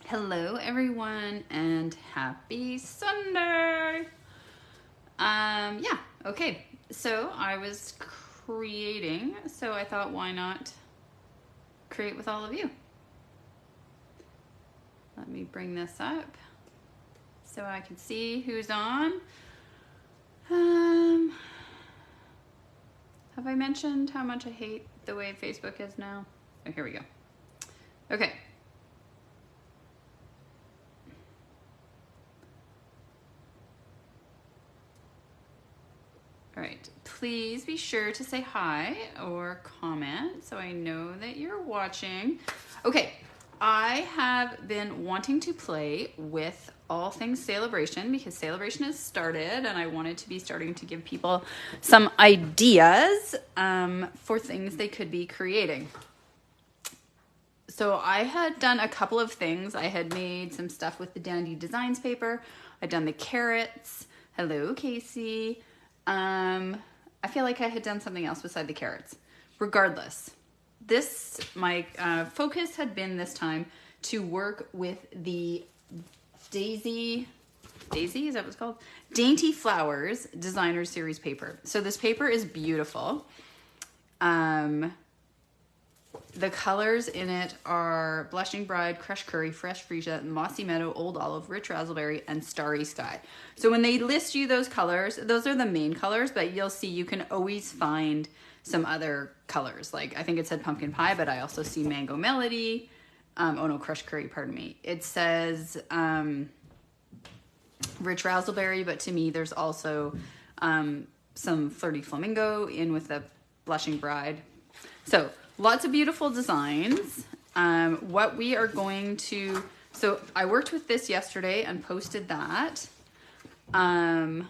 Hello everyone and happy Sunday. Okay. So I was creating, so I thought why not create with all of you. Let me bring this up so I can see who's on. Have I mentioned how much I hate the way Facebook is now? Oh, here we go. Okay. All right, please be sure to say hi or comment so I know that you're watching. Okay, I have been wanting to play with all things Saleabration because Saleabration has started and I wanted to be starting to give people some ideas for things they could be creating. So I had done a couple of things. I had made some stuff with the Dainty Designs paper. I'd done the carrots. Hello, Casey. I feel like I had done something else beside the carrots. Regardless, my focus had been this time to work with the Daisy, is that what it's called? Dainty Flowers Designer Series paper. So this paper is beautiful. The colors in it are Blushing Bride, Crushed Curry, Fresh Freesia, Mossy Meadow, Old Olive, Rich Raspberry, and Starry Sky. So when they list you those colors, those are the main colors, but you'll see you can always find some other colors. Like I think it said Pumpkin Pie, but I also see Mango Melody. Crushed Curry, pardon me. It says Rich Raspberry, but to me there's also some Flirty Flamingo in with the Blushing Bride. So lots of beautiful designs. What we are going to, so I worked with this yesterday and posted that. I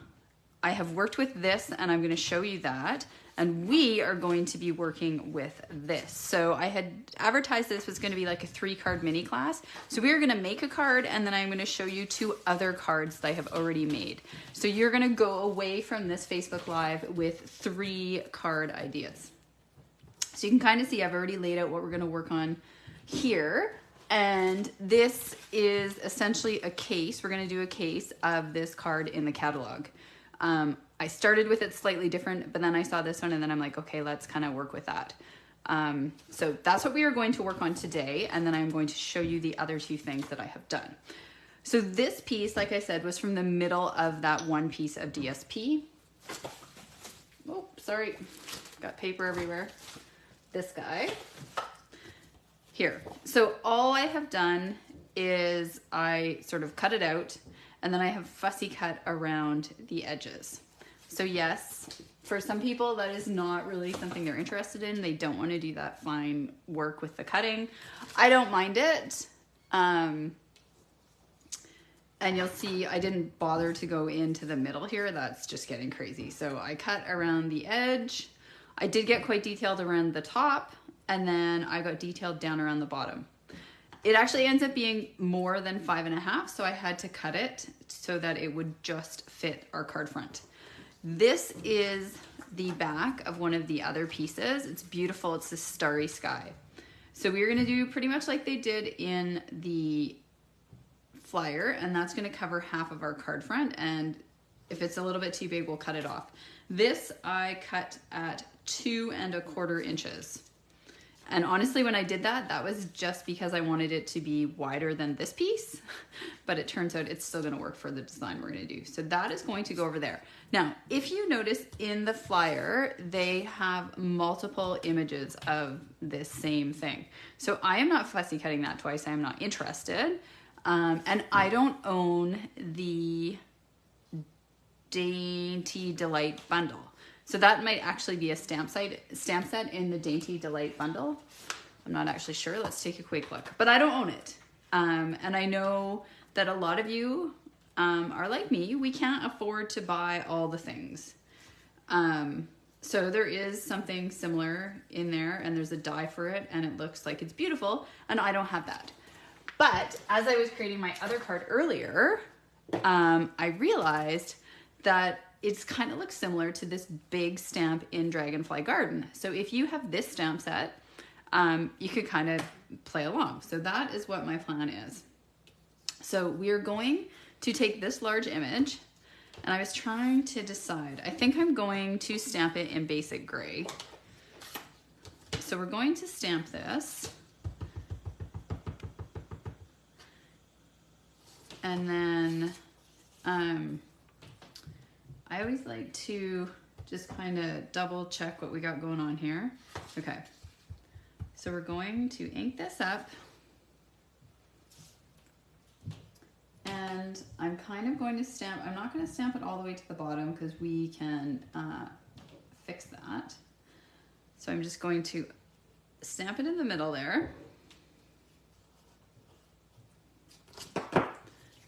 have worked with this and I'm going to show you that. And we are going to be working with this. So I had advertised this was going to be like a 3-card mini class. So we are going to make a card and then I'm going to show you 2 other cards that I have already made. So you're going to go away from this Facebook Live with 3 card ideas. So you can kind of see I've already laid out what we're going to work on here. And this is essentially a case. We're going to do a case of this card in the catalog. I started with it slightly different, but then I saw this one and then I'm like, okay, let's kind of work with that. So that's what we are going to work on today. And then I'm going to show you the other 2 things that I have done. So this piece, like I said, was from the middle of that one piece of DSP. Oh, sorry. Got paper everywhere. This guy here. So all I have done is I sort of cut it out and then I have fussy cut around the edges. So yes, for some people that is not really something they're interested in. They don't want to do that fine work with the cutting. I don't mind it. And you'll see I didn't bother to go into the middle here. That's just getting crazy. So I cut around the edge. I did get quite detailed around the top and then I got detailed down around the bottom. It actually ends up being more than 5.5, so I had to cut it so that it would just fit our card front. This is the back of one of the other pieces. It's beautiful. It's this Starry Sky. So we're going to do pretty much like they did in the flyer, and that's going to cover half of our card front, and if it's a little bit too big, we'll cut it off. This I cut at 2¼ inches. And honestly, when I did that, that was just because I wanted it to be wider than this piece, but it turns out it's still gonna work for the design we're gonna do. So that is going to go over there. Now, if you notice in the flyer, they have multiple images of this same thing. So I am not fussy cutting that twice. I am not interested. And I don't own the Dainty Delight bundle. So that might actually be a stamp set in the Dainty Delight bundle. I'm not actually sure. Let's take a quick look. But I don't own it. And I know that a lot of you are like me. We can't afford to buy all the things. So there is something similar in there and there's a die for it and it looks like it's beautiful and I don't have that. But as I was creating my other card earlier, I realized that it's kind of looks similar to this big stamp in Dragonfly Garden. So if you have this stamp set, you could kind of play along. So that is what my plan is. So we are going to take this large image, and I was trying to decide. I think I'm going to stamp it in basic gray. So we're going to stamp this. And then I always like to just kind of double check what we got going on here. Okay, so we're going to ink this up. And I'm kind of going to stamp, I'm not going to stamp it all the way to the bottom because we can fix that. So I'm just going to stamp it in the middle there.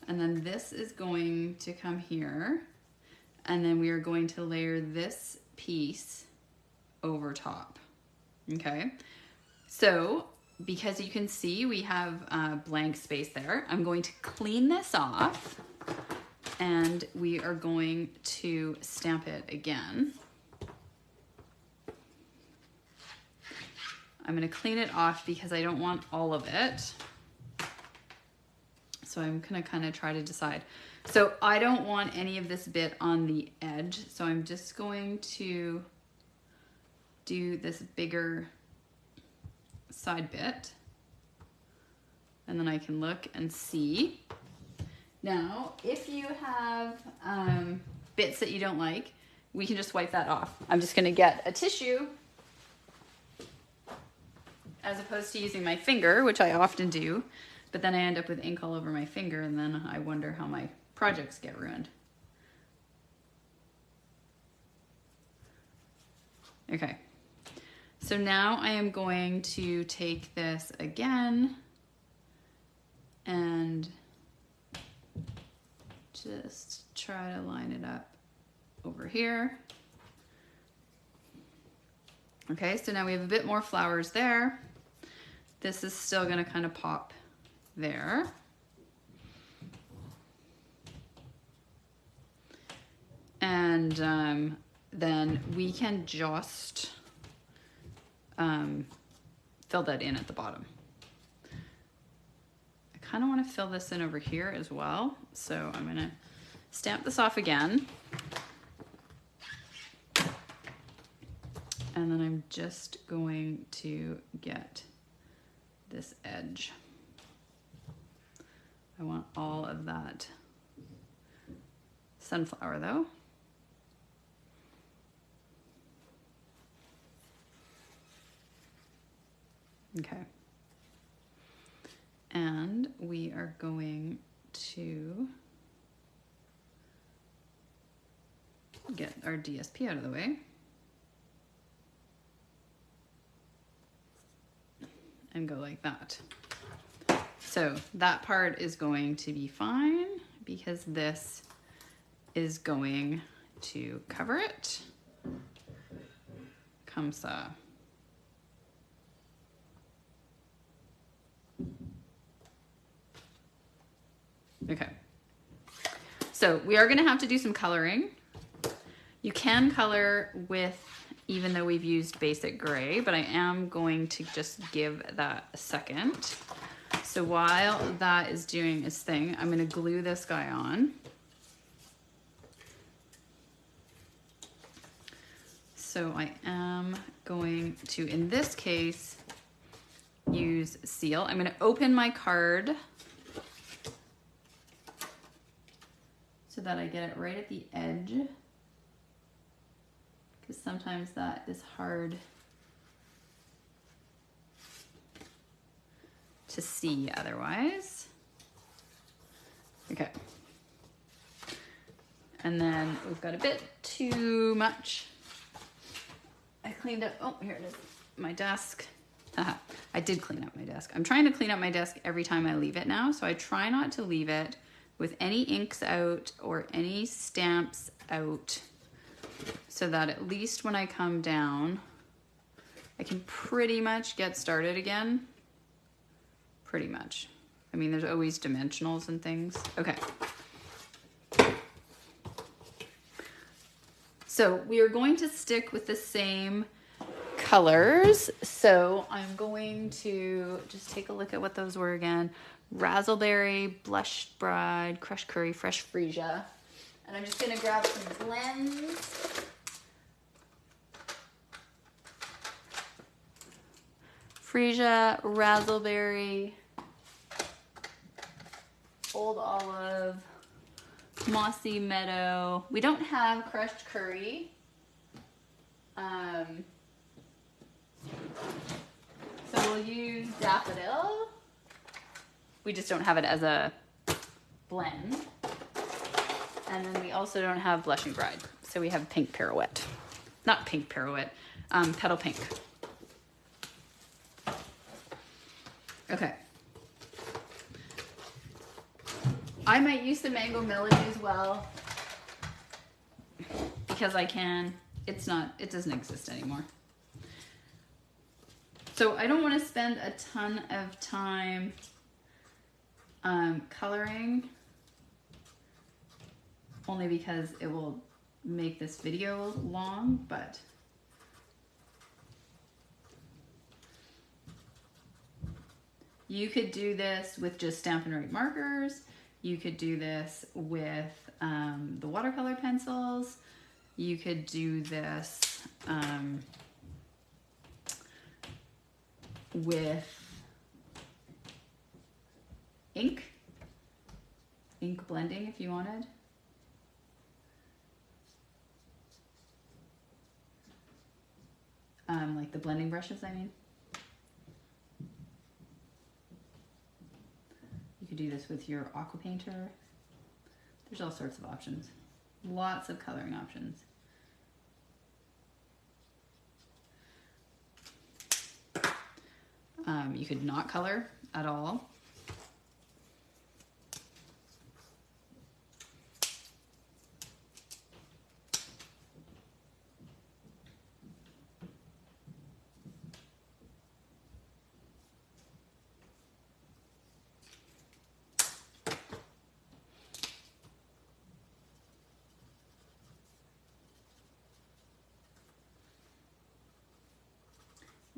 And then this is going to come here. And then we are going to layer this piece over top. Okay. So because you can see we have blank space there, I'm going to clean this off and we are going to stamp it again. I'm going to clean it off because I don't want all of it. So I'm going to kind of try to decide. So I don't want any of this bit on the edge. So I'm just going to do this bigger side bit. And then I can look and see. Now, if you have bits that you don't like, we can just wipe that off. I'm just going to get a tissue as opposed to using my finger, which I often do. But then I end up with ink all over my finger, and then I wonder how my projects get ruined. Okay, so now I am going to take this again and just try to line it up over here. Okay, so now we have a bit more flowers there. This is still gonna kind of pop there. And then we can just fill that in at the bottom. I kind of want to fill this in over here as well. So I'm gonna stamp this off again. And then I'm just going to get this edge. I want all of that sunflower though. Okay. And we are going to get our DSP out of the way. And go like that. So that part is going to be fine because this is going to cover it. Comme ça. Okay. So we are going to have to do some coloring. You can color with, even though we've used basic gray, but I am going to just give that a second. So while that is doing its thing, I'm going to glue this guy on. So I am going to, in this case, use seal. I'm going to open my card so that I get it right at the edge, because sometimes that is hard to see otherwise. Okay. And then we've got a bit too much. I cleaned up, oh, here it is, my desk. I did clean up my desk. I'm trying to clean up my desk every time I leave it now, so I try not to leave it with any inks out or any stamps out, so that at least when I come down, I can pretty much get started again. Pretty much. I mean, there's always dimensionals and things. Okay. So we are going to stick with the same colors. So I'm going to just take a look at what those were again. Razzleberry, Blush Bride, Crushed Curry, Fresh Freesia. And I'm just going to grab some blends. Freesia, Razzleberry, Old Olive, Mossy Meadow. We don't have Crushed Curry. So we'll use Daffodil. We just don't have it as a blend. And then we also don't have Blushing Bride. So we have Pink Pirouette. Not Pink Pirouette, Petal Pink. Okay. I might use the Mango Melody as well because I can. It doesn't exist anymore. So I don't want to spend a ton of time coloring, only because it will make this video long, but you could do this with just Stampin' Right markers. You could do this with the watercolor pencils. You could do this with ink blending if you wanted. Like the blending brushes, I mean. You could do this with your aqua painter. There's all sorts of options. Lots of coloring options. You could not color at all.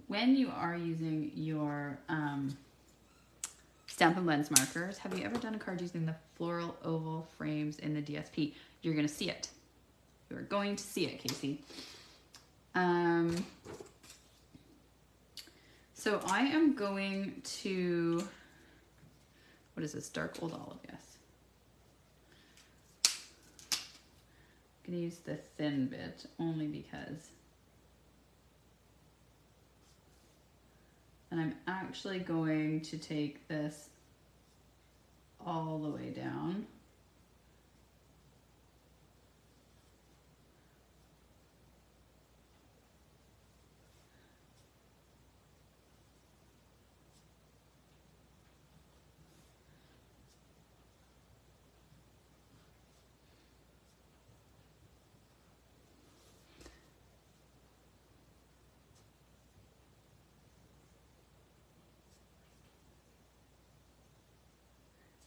When you are using your Stampin' Blends markers, have you ever done a card using the floral oval frames in the DSP? You're going to see it. You're going to see it, Casey. So I am going to, what is this? Dark Old Olive, yes. I'm going to use the thin bit only because. And I'm actually going to take this all the way down.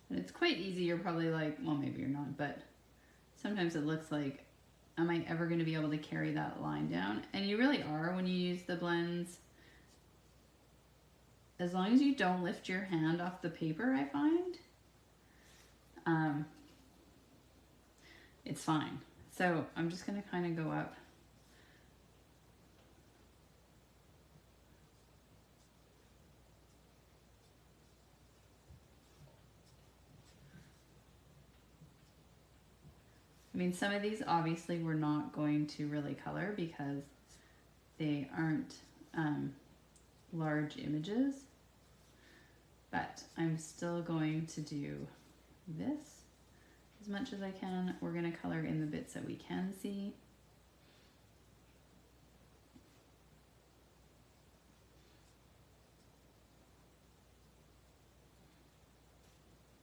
And it's quite easy. You're probably like, well, maybe you're not, but sometimes it looks like, am I ever going to be able to carry that line down? And you really are when you use the blends. As long as you don't lift your hand off the paper, I find, it's fine. So I'm just going to kind of go up. I mean, some of these obviously we're not going to really color because they aren't large images, but I'm still going to do this as much as I can. We're going to color in the bits that we can see.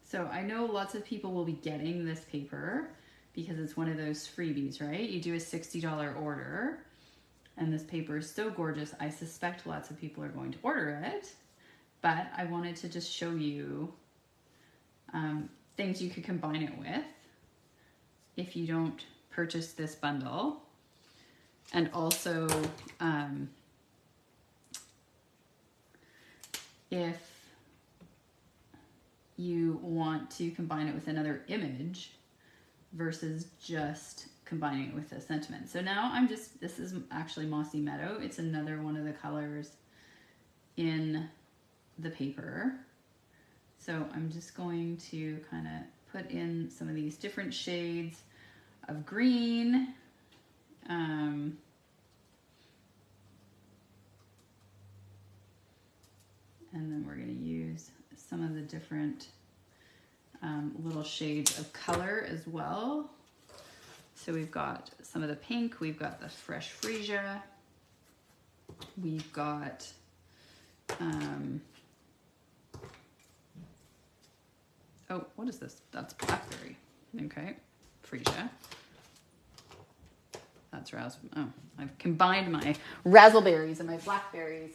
So I know lots of people will be getting this paper because it's one of those freebies, right? You do a $60 order and this paper is so gorgeous. I suspect lots of people are going to order it, but I wanted to just show you things you could combine it with if you don't purchase this bundle. And also if you want to combine it with another image versus just combining it with a sentiment. So now this is actually Mossy Meadow. It's another one of the colors in the paper. So I'm just going to kind of put in some of these different shades of green. And then we're going to use some of the different little shades of color as well. So we've got some of the pink, we've got the fresh freesia, we've got oh, what is this? That's blackberry. Okay, freesia. That's oh, I've combined my raspberries and my blackberries.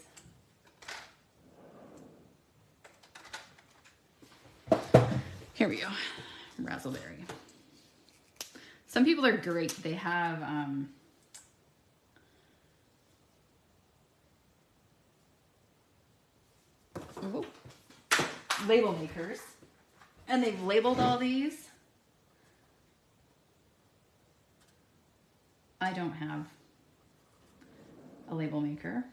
Here we go, raspberry. Some people are great. They have label makers, and they've labeled all these. I don't have a label maker.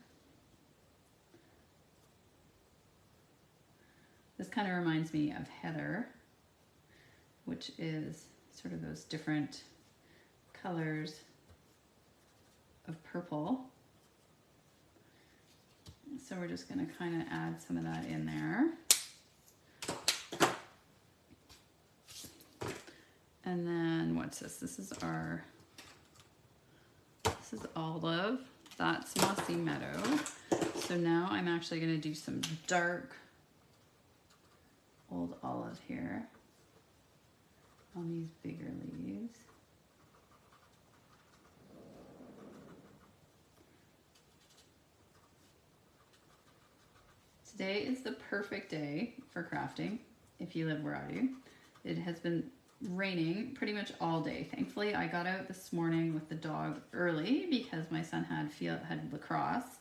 This kind of reminds me of Heather, which is sort of those different colors of purple. So we're just going to kind of add some of that in there. And then what's this? This is olive. That's Mossy Meadow. So now I'm actually going to do some dark old olive here on these bigger leaves. Today is the perfect day for crafting if you live where I do. It has been raining pretty much all day. Thankfully, I got out this morning with the dog early because my son had lacrosse.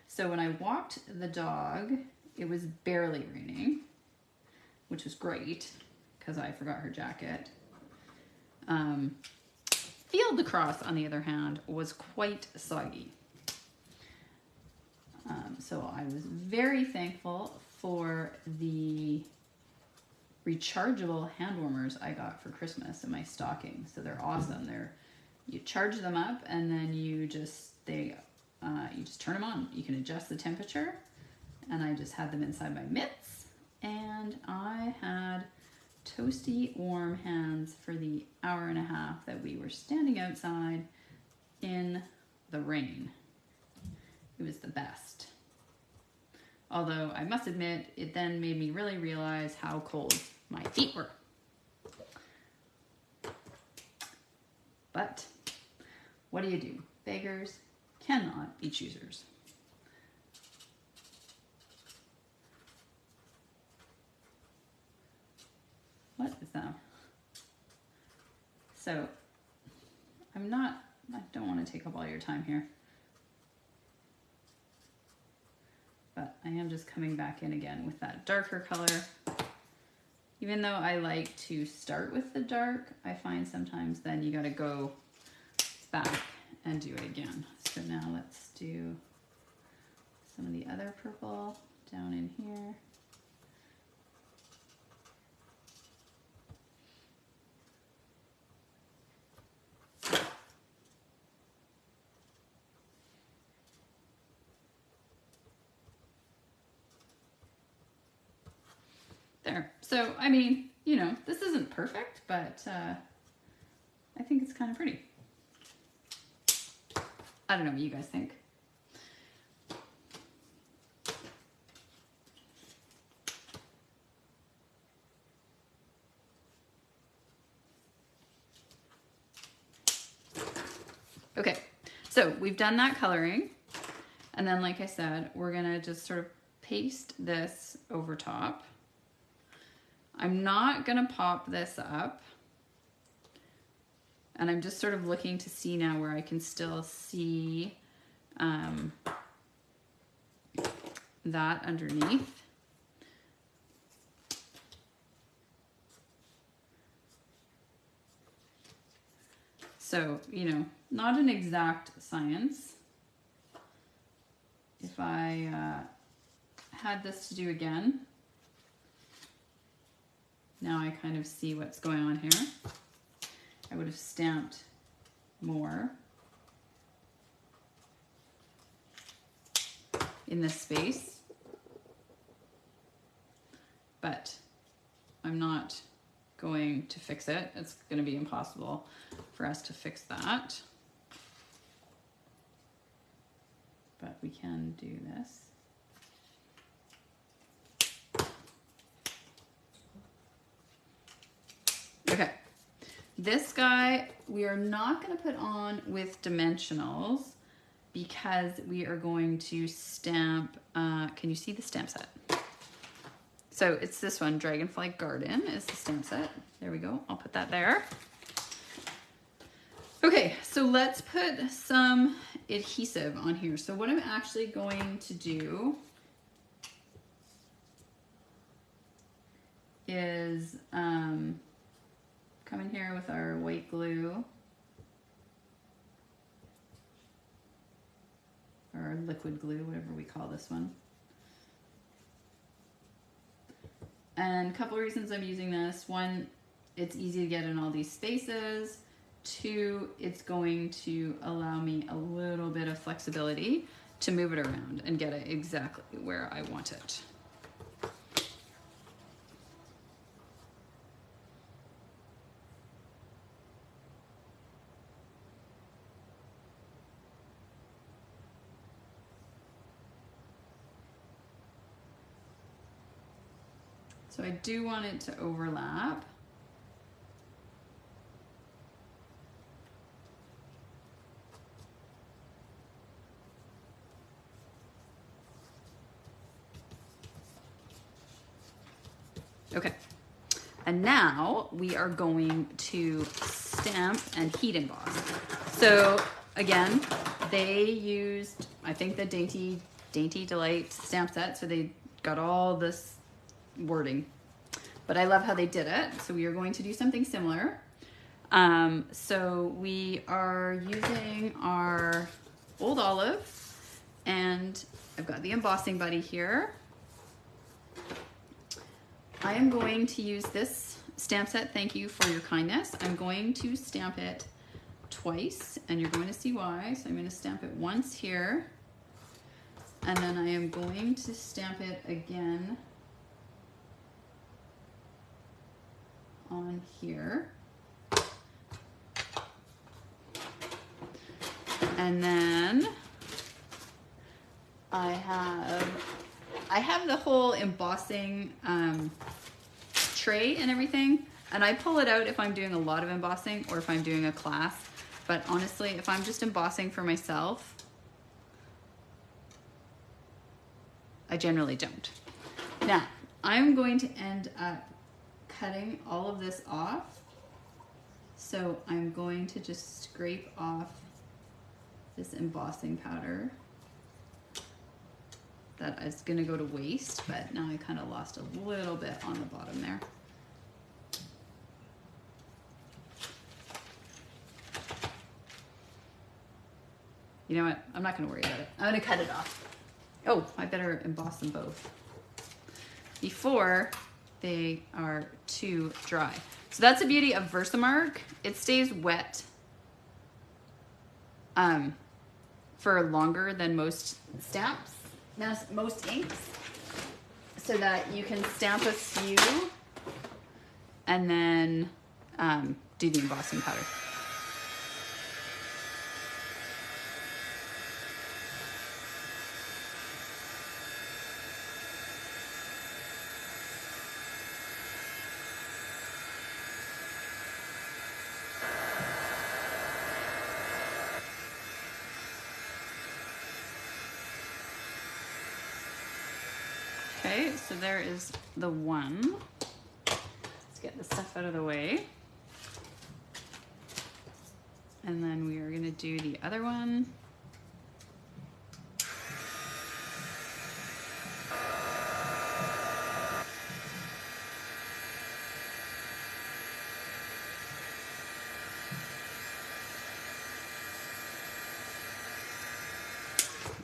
So when I walked the dog, it was barely raining, which was great because I forgot her jacket. Field lacrosse, on the other hand, was quite soggy. So I was very thankful for the rechargeable hand warmers I got for Christmas in my stocking. So they're awesome. You charge them up and then you just turn them on. You can adjust the temperature, and I just had them inside my mitts, and I had toasty warm hands for the hour and a half that we were standing outside in the rain. It was the best. Although I must admit, it then made me really realize how cold my feet were. But what do? Beggars cannot be choosers. What is that? So I don't want to take up all your time here. But I am just coming back in again with that darker color. Even though I like to start with the dark, I find sometimes then you got to go back and do it again. So now let's do some of the other purple down in here. There. So, I mean, this isn't perfect, but I think it's kind of pretty. I don't know what you guys think. Okay, so we've done that coloring. And then, like I said, we're going to just sort of paste this over top. I'm not going to pop this up, and I'm just sort of looking to see now where I can still see that underneath. So, you know, not an exact science. If I had this to do again, now I kind of see what's going on here. I would have stamped more in this space, but I'm not going to fix it. It's going to be impossible for us to fix that. But we can do this. Okay, this guy we are not going to put on with dimensionals because we are going to stamp, can you see the stamp set? So it's this one, Dragonfly Garden is the stamp set. There we go, I'll put that there. Okay, so let's put some adhesive on here. So what I'm actually going to do is come in here with our white glue, or liquid glue, whatever we call this one. And a couple of reasons I'm using this. One, it's easy to get in all these spaces. Two, it's going to allow me a little bit of flexibility to move it around and get it exactly where I want it. So I do want it to overlap. Okay, and now we are going to stamp and heat emboss. So again, they used, I think, the Dainty Delight stamp set, so they got all this wording, but I love how they did it. So we are going to do something similar. So we are using our Old Olive, and I've got the embossing buddy here. I am going to use this stamp set, thank you for your kindness. I'm going to stamp it twice, and you're going to see why. So I'm going to stamp it once here, and then I am going to stamp it again on here. And then I have the whole embossing tray and everything, and I pull it out if I'm doing a lot of embossing or if I'm doing a class. But honestly, if I'm just embossing for myself, I generally don't. Now, I'm going to end up cutting all of this off. So I'm going to just scrape off this embossing powder. That is going to go to waste, but now I kind of lost a little bit on the bottom there. You know what? I'm not going to worry about it. I'm going to cut it off. Oh, I better emboss them both before they are too dry. So that's the beauty of Versamark. It stays wet for longer than most stamps. Most inks, so that you can stamp a few and then do the embossing powder. Okay, so there is the one. Let's get the stuff out of the way. And then we are going to do the other one.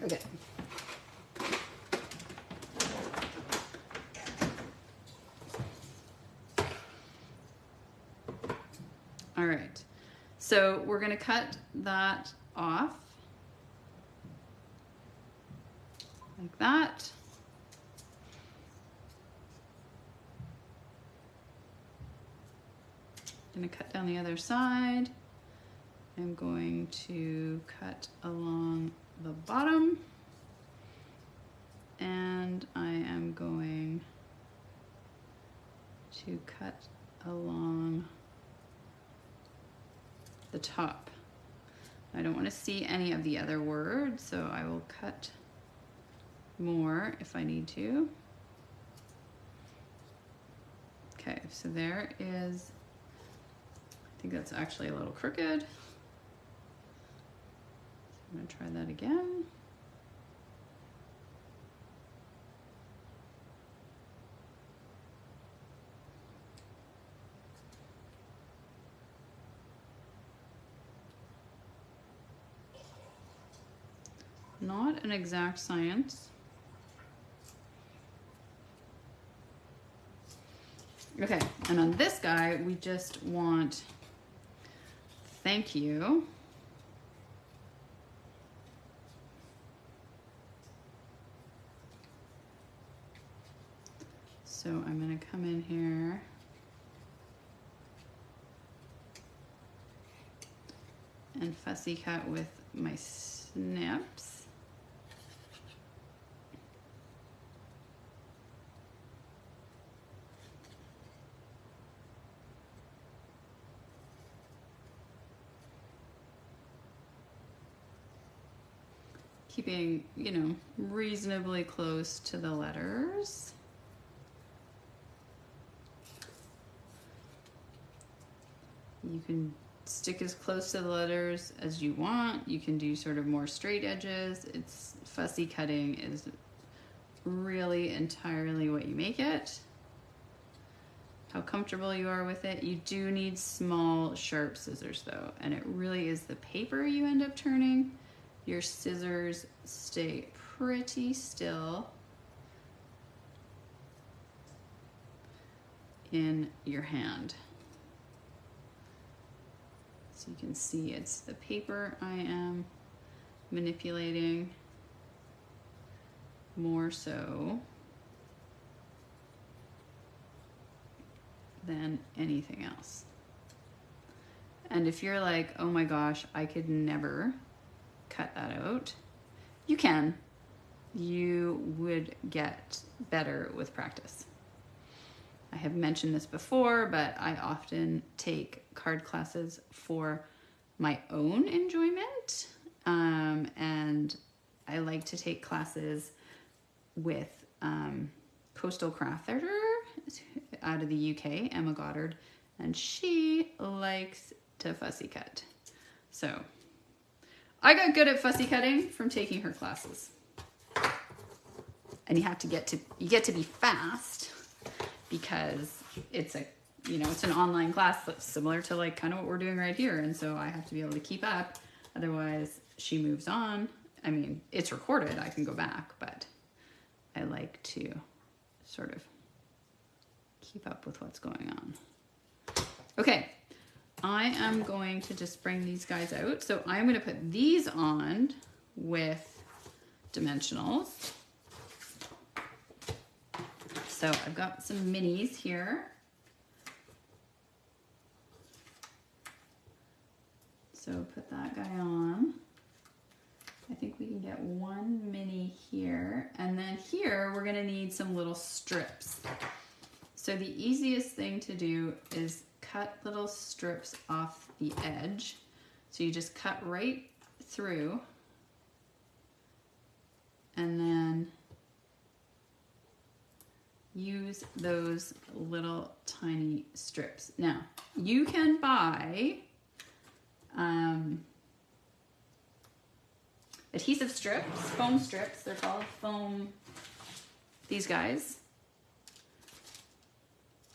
Okay. All right, so we're gonna cut that off like that. I'm gonna cut down the other side. I'm going to cut along the bottom, and I am going to cut along the top. I don't want to see any of the other words, so I will cut more if I need to. Okay, so there is, I think that's actually a little crooked. I'm gonna try that again. Not an exact science. Okay, and on this guy, we just want thank you. So I'm gonna come in here and fussy cut with my snips. Keeping, you know, reasonably close to the letters. You can stick as close to the letters as you want. You can do sort of more straight edges. It's fussy cutting is really entirely what you make it. How comfortable you are with it. You do need small, sharp scissors though, and it really is the paper you end up turning. Your scissors stay pretty still in your hand. So you can see it's the paper I am manipulating more so than anything else. And if you're like, oh my gosh, I could never cut that out, you can. You would get better with practice. I have mentioned this before, but I often take card classes for my own enjoyment. And I like to take classes with Coastal Craft Editor out of the UK, Emma Goddard, and she likes to fussy cut. So I got good at fussy cutting from taking her classes. And you get to be fast because it's a, you know, it's an online class that's similar to like kind of what we're doing right here. And so I have to be able to keep up. Otherwise she moves on. I mean, it's recorded, I can go back, but I like to sort of keep up with what's going on. Okay, I am going to just bring these guys out. So I'm going to put these on with dimensionals. So I've got some minis here. So put that guy on. I think we can get one mini here. And then here we're gonna need some little strips. So the easiest thing to do is cut little strips off the edge. So you just cut right through and then use those little tiny strips. Now, you can buy adhesive strips, foam strips. They're called foam, these guys.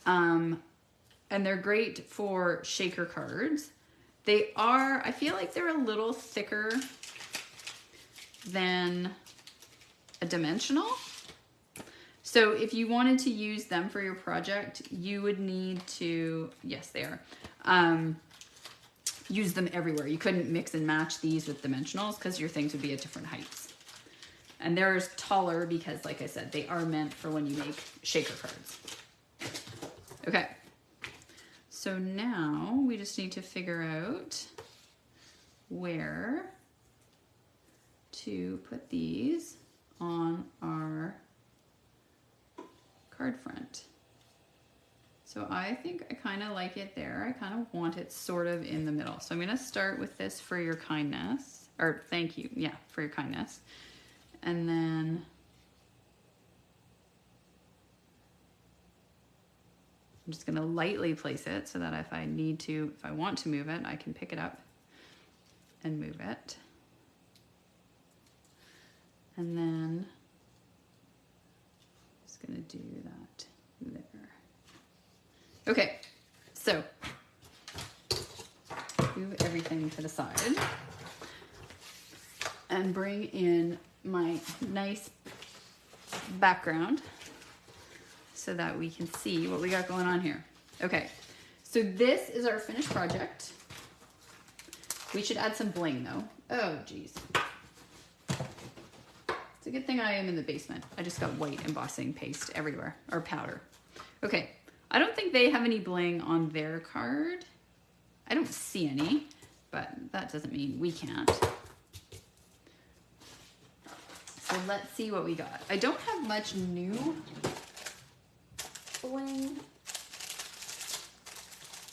And they're great for shaker cards. They are, I feel like they're a little thicker than a dimensional. So if you wanted to use them for your project, you would need to, yes, they are, use them everywhere. You couldn't mix and match these with dimensionals because your things would be at different heights. And they're taller because, like I said, they are meant for when you make shaker cards. Okay. So now we just need to figure out where to put these on our card front. So I think I kind of like it there. I kind of want it sort of in the middle. So I'm going to start with this for your kindness, or thank you, yeah, for your kindness. And then I'm just going to lightly place it so that if I need to, if I want to move it, I can pick it up and move it. And then I'm just going to do that there. Okay, so move everything to the side and bring in my nice background so that we can see what we got going on here. Okay, so this is our finished project. We should add some bling though. Oh geez. It's a good thing I am in the basement. I just got white embossing paste everywhere, or powder. Okay, I don't think they have any bling on their card. I don't see any, but that doesn't mean we can't. So let's see what we got. I don't have much new bling.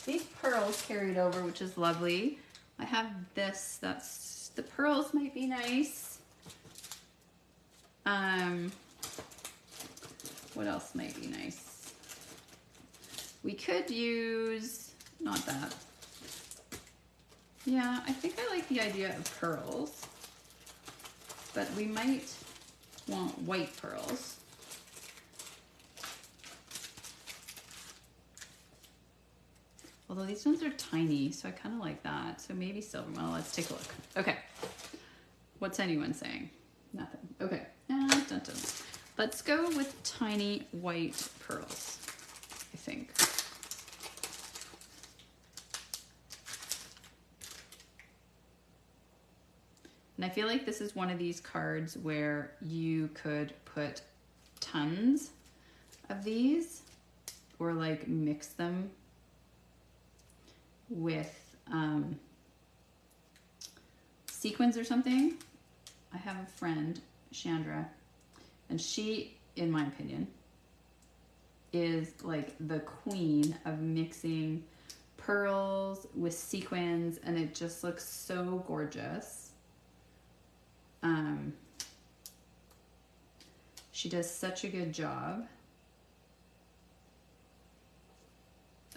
These pearls carried over, which is lovely. I have this, that's, the pearls might be nice. What else might be nice? We could use, not that. Yeah, I think I like the idea of pearls, but we might want white pearls. Although these ones are tiny, so I kind of like that. So maybe silver. Well, let's take a look. Okay. What's anyone saying? Nothing. Okay. Dun, dun. Let's go with tiny white pearls, I think. And I feel like this is one of these cards where you could put tons of these or like mix them with sequins or something. I have a friend, Chandra, and she, in my opinion, is like the queen of mixing pearls with sequins, and it just looks so gorgeous. She does such a good job.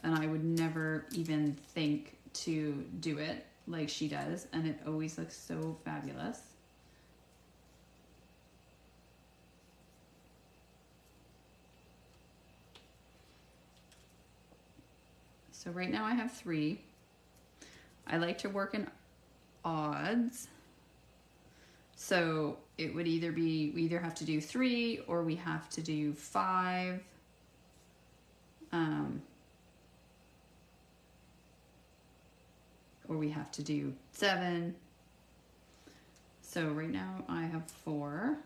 And I would never even think to do it like she does, and it always looks so fabulous. So right now I have 3. I like to work in odds. So it would either be, we either have to do 3 or we have to do 5. Or we have to do 7. So right now I have 4.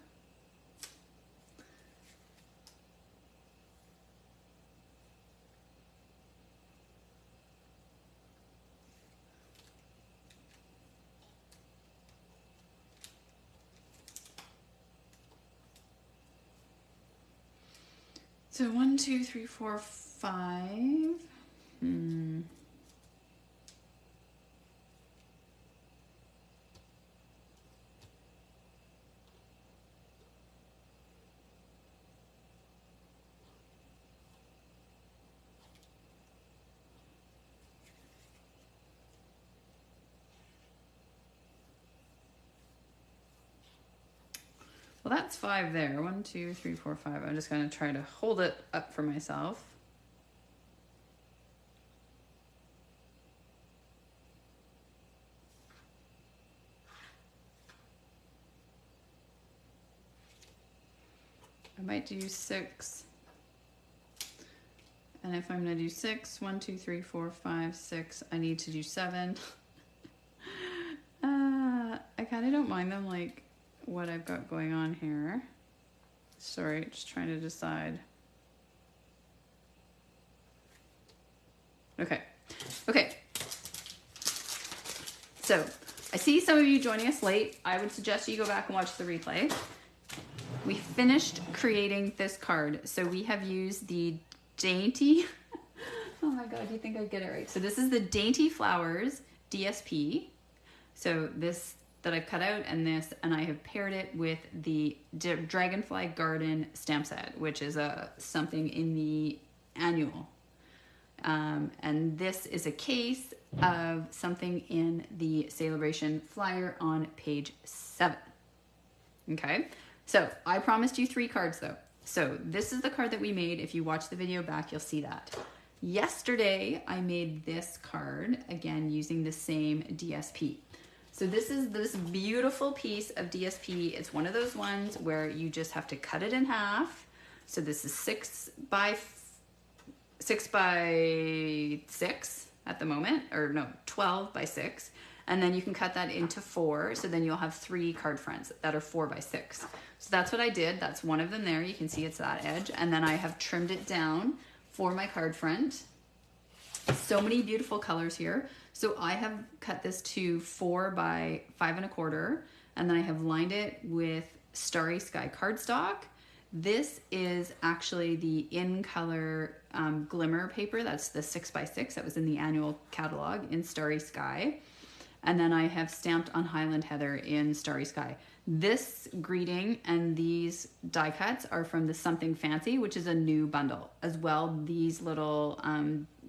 So 1, 2, 3, 4, 5. Well, that's 5 there. 1, 2, 3, 4, 5. I'm just going to try to hold it up for myself. I might do 6. And if I'm going to do 6, 1, 2, 3, 4, 5, 6, I need to do 7. I kind of don't mind them, like what I've got going on here. Sorry, just trying to decide. Okay. So I see some of you joining us late. I would suggest you go back and watch the replay. We finished creating this card. So we have used the Dainty. Oh my God, you think I'd get it right. So this is the Dainty Flowers DSP. So this that I've cut out and I have paired it with the Dragonfly Garden Stamp Set, which is something in the annual. And this is a case of something in the Saleabration flyer on page 7. Okay, so I promised you 3 cards though. So this is the card that we made. If you watch the video back, you'll see that. Yesterday, I made this card, again, using the same DSP. So this is this beautiful piece of DSP. It's one of those ones where you just have to cut it in half. So this is 6 by 6 at the moment, or no, 12 by 6. And then you can cut that into 4. So then you'll have 3 card fronts that are 4 by 6. So that's what I did. That's one of them there. You can see it's that edge. And then I have trimmed it down for my card front. So many beautiful colors here. So I have cut this to 4 by 5 1/4, and then I have lined it with Starry Sky cardstock. This is actually the in color glimmer paper. That's the 6 by 6 that was in the annual catalog in Starry Sky. And then I have stamped on Highland Heather in Starry Sky. This greeting and these die cuts are from the Something Fancy, which is a new bundle as well. These little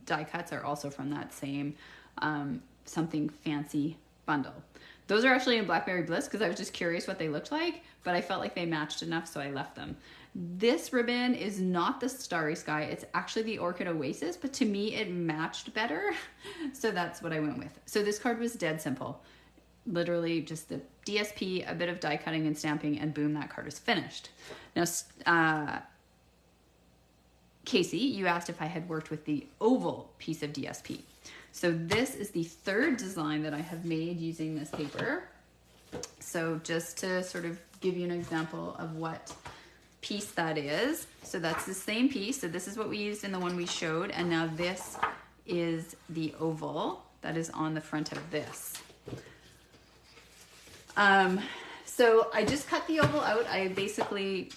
die cuts are also from that same Something Fancy bundle. Those are actually in Blackberry Bliss because I was just curious what they looked like, but I felt like they matched enough, so I left them. This ribbon is not the Starry Sky, it's actually the Orchid Oasis, but to me it matched better, so that's what I went with. So this card was dead simple. Literally just the DSP, a bit of die cutting and stamping, and boom, that card is finished. Now, Casey, you asked if I had worked with the oval piece of DSP. So this is the 3rd design that I have made using this paper. So just to sort of give you an example of what piece that is. So that's the same piece. So this is what we used in the one we showed. And now this is the oval that is on the front of this. So I just cut the oval out. I basically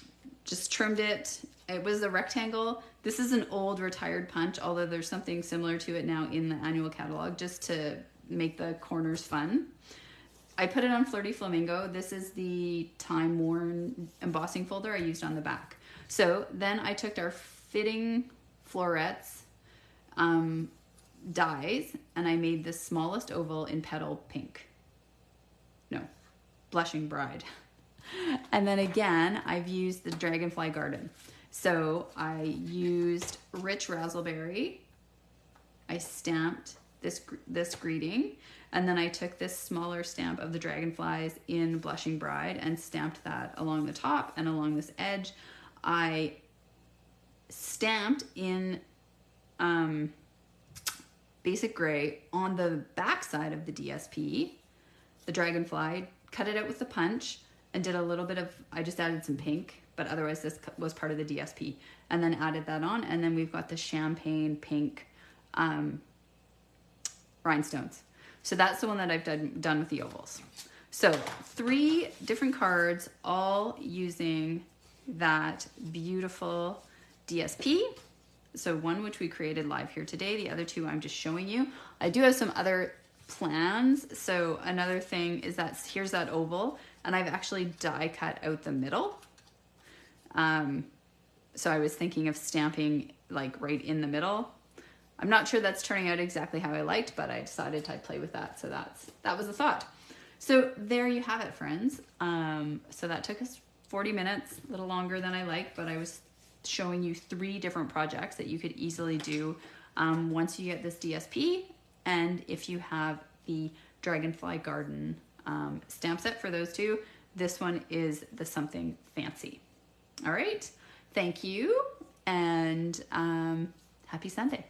just trimmed it. It was a rectangle. This is an old retired punch, although there's something similar to it now in the annual catalog, just to make the corners fun. I put it on Flirty Flamingo. This is the time-worn embossing folder I used on the back. So then I took our fitting florets dies, and I made the smallest oval in Petal Pink. No, Blushing Bride. And then again, I've used the Dragonfly Garden. So I used Rich Razzleberry. I stamped this greeting, and then I took this smaller stamp of the dragonflies in Blushing Bride and stamped that along the top and along this edge. I stamped in Basic Gray on the back side of the DSP, the dragonfly, cut it out with the punch, and did a little bit of, I just added some pink, but otherwise this was part of the DSP, and then added that on, and then we've got the champagne pink rhinestones. So that's the one that I've done with the ovals. So 3 different cards, all using that beautiful DSP. So one which we created live here today, the other 2 I'm just showing you. I do have some other plans. So another thing is that here's that oval, and I've actually die cut out the middle. So I was thinking of stamping like right in the middle. I'm not sure that's turning out exactly how I liked, but I decided I'd play with that. So that was a thought. So there you have it, friends. So that took us 40 minutes, a little longer than I like, but I was showing you 3 different projects that you could easily do once you get this DSP, and if you have the Dragonfly Garden stamp set for those 2. This one is the Something Fancy. All right. Thank you, and happy Sunday.